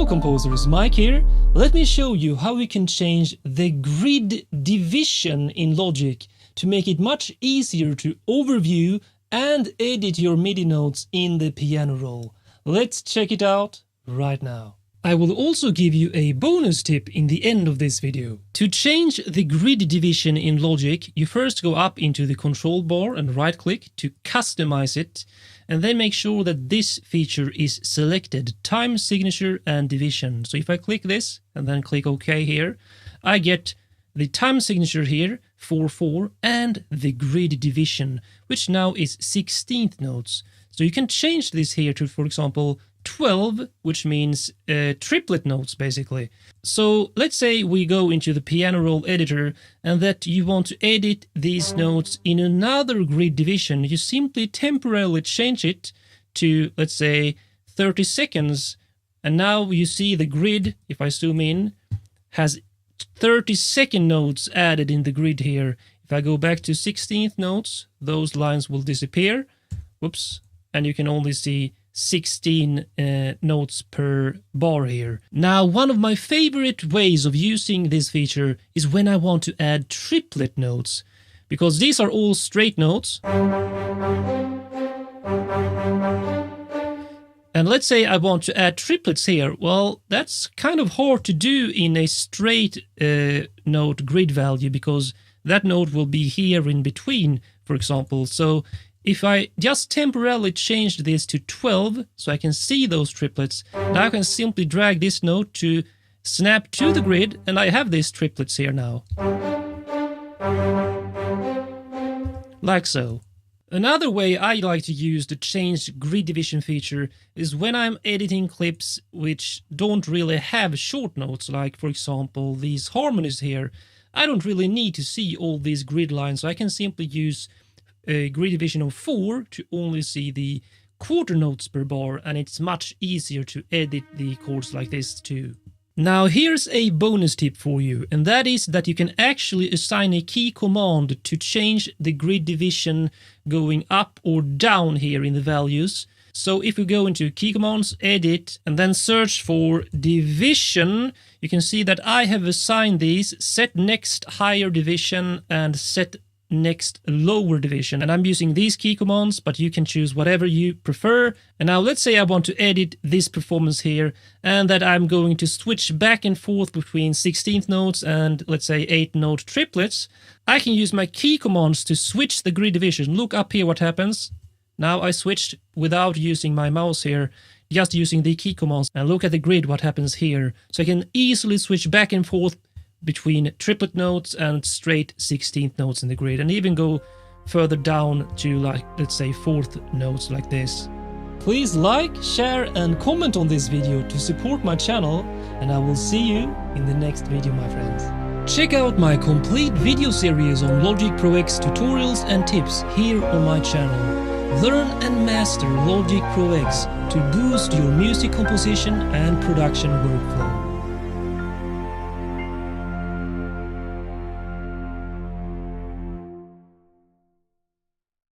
composers, Mike here. Let me show you how we can change the grid division in Logic to make it much easier to overview and edit your MIDI notes in the piano roll. Let's check it out right now. I will also give you a bonus tip in the end of this video. To change the grid division in Logic, you first go up into the control bar and right-click to customize it, and then make sure that this feature is selected, time signature and division. So if I click this and then click OK here, I get the time signature here, 4/4, and the grid division, which now is 16th notes. So you can change this here to, for example, 12, which means triplet notes basically. So let's say we go into the piano roll editor and that you want to edit these notes in another grid division. You simply temporarily change it to, let's say, 30 seconds. And now you see the grid, if I zoom in, has 30-second notes added in the grid here. If I go back to 16th notes, those lines will disappear. Whoops. And you can only see 16 notes per bar here. Now, one of my favorite ways of using this feature is when I want to add triplet notes, because these are all straight notes. And let's say I want to add triplets here. Well, that's kind of hard to do in a straight note grid value, because that note will be here in between, for example. So if I just temporarily change this to 12, so I can see those triplets, now I can simply drag this note to snap to the grid, and I have these triplets here now. Like so. Another way I like to use the change grid division feature is when I'm editing clips which don't really have short notes, like for example these harmonies here. I don't really need to see all these grid lines, so I can simply use a grid division of 4 to only see the quarter notes per bar, and it's much easier to edit the chords like this too. Now here's a bonus tip for you, and that is that you can actually assign a key command to change the grid division going up or down here in the values. So if we go into key commands, edit, and then search for division, you can see that I have assigned these set next higher division and set next lower division, and I'm using these key commands, but you can choose whatever you prefer. And now let's say I want to edit this performance here, and that I'm going to switch back and forth between 16th notes and let's say 8 note triplets. I can use my key commands to switch the grid division. Look up here what happens. Now I switched without using my mouse here, just using the key commands, and look at the grid what happens here. So I can easily switch back and forth between triplet notes and straight 16th notes in the grid, and even go further down to, like, let's say 4th notes like this. Please like, share and comment on this video to support my channel, and I will see you in the next video, my friends. Check out my complete video series on Logic Pro X tutorials and tips here on my channel. Learn and master Logic Pro X to boost your music composition and production workflow.